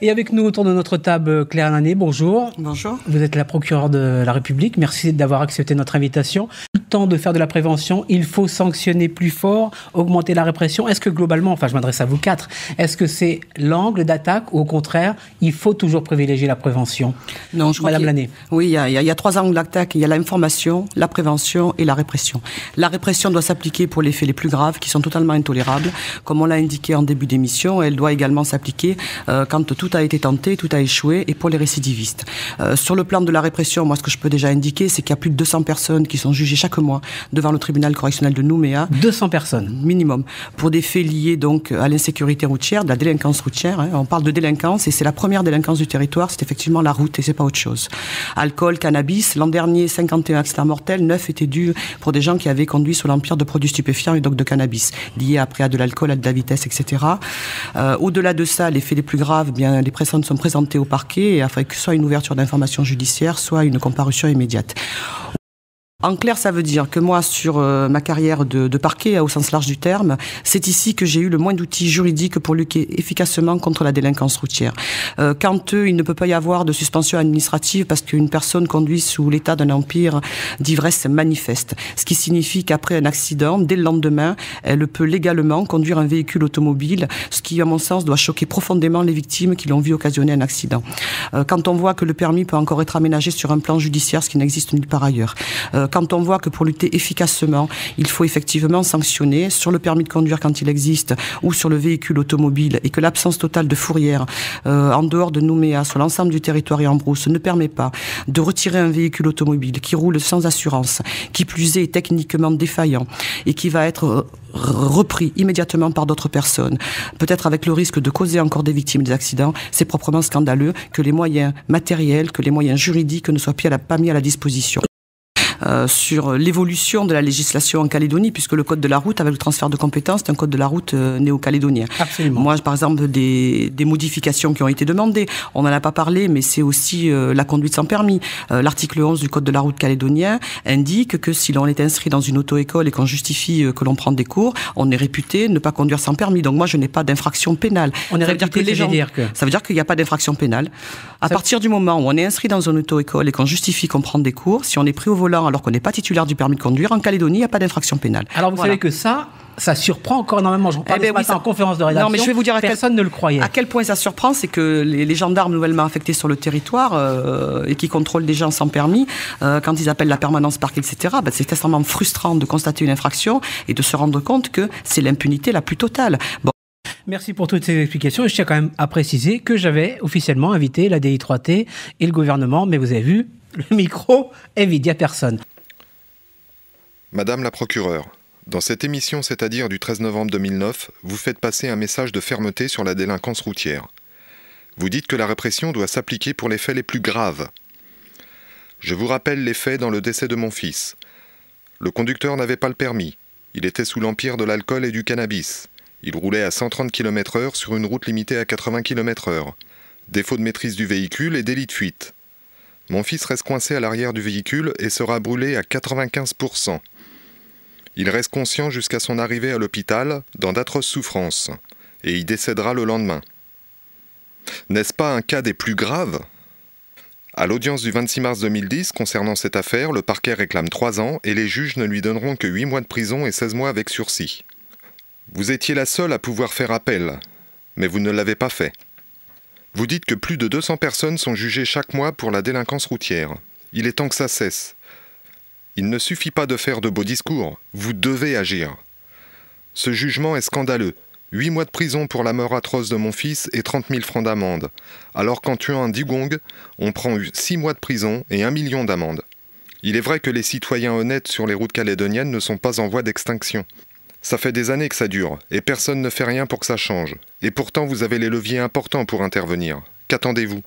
Et avec nous autour de notre table, Claire Lanet, bonjour. Bonjour. Vous êtes la procureure de la République. Merci d'avoir accepté notre invitation. Le temps de faire de la prévention, il faut sanctionner plus fort, augmenter la répression. Est-ce que globalement, enfin je m'adresse à vous quatre, est-ce que c'est l'angle d'attaque ou au contraire, il faut toujours privilégier la prévention? Non, je crois Madame Lanet. Oui, il y a trois angles d'attaque. Il y a l'information, la prévention et la répression. La répression doit s'appliquer pour les faits les plus graves qui sont totalement intolérables. Comme on l'a indiqué en début d'émission, elle doit également s'appliquer quand tout a été tenté, tout a échoué et pour les récidivistes. Sur le plan de la répression, moi ce que je peux déjà indiquer, c'est qu'il y a plus de 200 personnes qui sont jugées chaque mois devant le tribunal correctionnel de Nouméa. 200 personnes minimum, pour des faits liés donc à l'insécurité routière, de la délinquance routière. On parle de délinquance et c'est la première délinquance du territoire, c'est effectivement la route et c'est pas autre chose. Alcool, cannabis, l'an dernier 51 accidents mortels, 9 étaient dus pour des gens qui avaient conduit sous l'empire de produits stupéfiants et donc de cannabis, liés après à de l'alcool, à de la vitesse, etc. Au-delà de ça, les faits les plus graves, bien, les personnes sont présentées au parquet et afin que soit une ouverture d'information judiciaire, soit une comparution immédiate. En clair, ça veut dire que moi, sur ma carrière de parquet, au sens large du terme, c'est ici que j'ai eu le moins d'outils juridiques pour lutter efficacement contre la délinquance routière. Quand il ne peut pas y avoir de suspension administrative parce qu'une personne conduit sous l'état d'un empire d'ivresse manifeste, ce qui signifie qu'après un accident, dès le lendemain, elle peut légalement conduire un véhicule automobile, ce qui, à mon sens, doit choquer profondément les victimes qui l'ont vu occasionner un accident. Quand on voit que le permis peut encore être aménagé sur un plan judiciaire, ce qui n'existe nulle part ailleurs. Quand on voit que pour lutter efficacement, il faut effectivement sanctionner sur le permis de conduire quand il existe ou sur le véhicule automobile et que l'absence totale de fourrière en dehors de Nouméa, sur l'ensemble du territoire et en brousse, ne permet pas de retirer un véhicule automobile qui roule sans assurance, qui plus est techniquement défaillant et qui va être repris immédiatement par d'autres personnes, peut-être avec le risque de causer encore des victimes des accidents, c'est proprement scandaleux que les moyens matériels, que les moyens juridiques ne soient pas mis à la disposition. Sur l'évolution de la législation en Calédonie, puisque le code de la route, avec le transfert de compétences, c'est un code de la route néo-calédonien. Absolument. Moi, par exemple, des modifications qui ont été demandées, on n'en a pas parlé, mais c'est aussi la conduite sans permis. L'article 11 du code de la route calédonien indique que si l'on est inscrit dans une auto-école et qu'on justifie que l'on prend des cours, on est réputé ne pas conduire sans permis. Donc moi, je n'ai pas d'infraction pénale. On est réputé, ça veut dire qu'il n'y a pas d'infraction pénale. À partir du moment où on est inscrit dans une auto-école et qu'on justifie qu'on prend des cours, si on est pris au volant alors qu'on n'est pas titulaire du permis de conduire, en Calédonie, il n'y a pas d'infraction pénale. Alors vous savez que ça surprend encore énormément. J'en parlais ce matin en conférence de rédaction. Non, mais je vais vous dire personne ne le croyait. À quel point ça surprend, c'est que les gendarmes nouvellement affectés sur le territoire et qui contrôlent des gens sans permis, quand ils appellent la permanence parc, etc., c'est extrêmement frustrant de constater une infraction et de se rendre compte que c'est l'impunité la plus totale. Bon. Merci pour toutes ces explications. Je tiens quand même à préciser que j'avais officiellement invité la DI3T et le gouvernement, mais vous avez vu, le micro est vide, il n'y a personne. Madame la procureure, dans cette émission, c'est-à-dire du 13 novembre 2009, vous faites passer un message de fermeté sur la délinquance routière. Vous dites que la répression doit s'appliquer pour les faits les plus graves. Je vous rappelle les faits dans le décès de mon fils. Le conducteur n'avait pas le permis. Il était sous l'empire de l'alcool et du cannabis. Il roulait à 130 km/h sur une route limitée à 80 km/h. Défaut de maîtrise du véhicule et délit de fuite. Mon fils reste coincé à l'arrière du véhicule et sera brûlé à 95%. Il reste conscient jusqu'à son arrivée à l'hôpital, dans d'atroces souffrances, et il décédera le lendemain. N'est-ce pas un cas des plus graves ? À l'audience du 26 mars 2010, concernant cette affaire, le parquet réclame 3 ans et les juges ne lui donneront que 8 mois de prison et 16 mois avec sursis. Vous étiez la seule à pouvoir faire appel, mais vous ne l'avez pas fait. Vous dites que plus de 200 personnes sont jugées chaque mois pour la délinquance routière. Il est temps que ça cesse. Il ne suffit pas de faire de beaux discours, vous devez agir. Ce jugement est scandaleux. 8 mois de prison pour la mort atroce de mon fils et 30 000 francs d'amende. Alors qu'en tuant un dugong, on prend 6 mois de prison et 1 million d'amende. Il est vrai que les citoyens honnêtes sur les routes calédoniennes ne sont pas en voie d'extinction. Ça fait des années que ça dure, et personne ne fait rien pour que ça change. Et pourtant vous avez les leviers importants pour intervenir. Qu'attendez-vous ?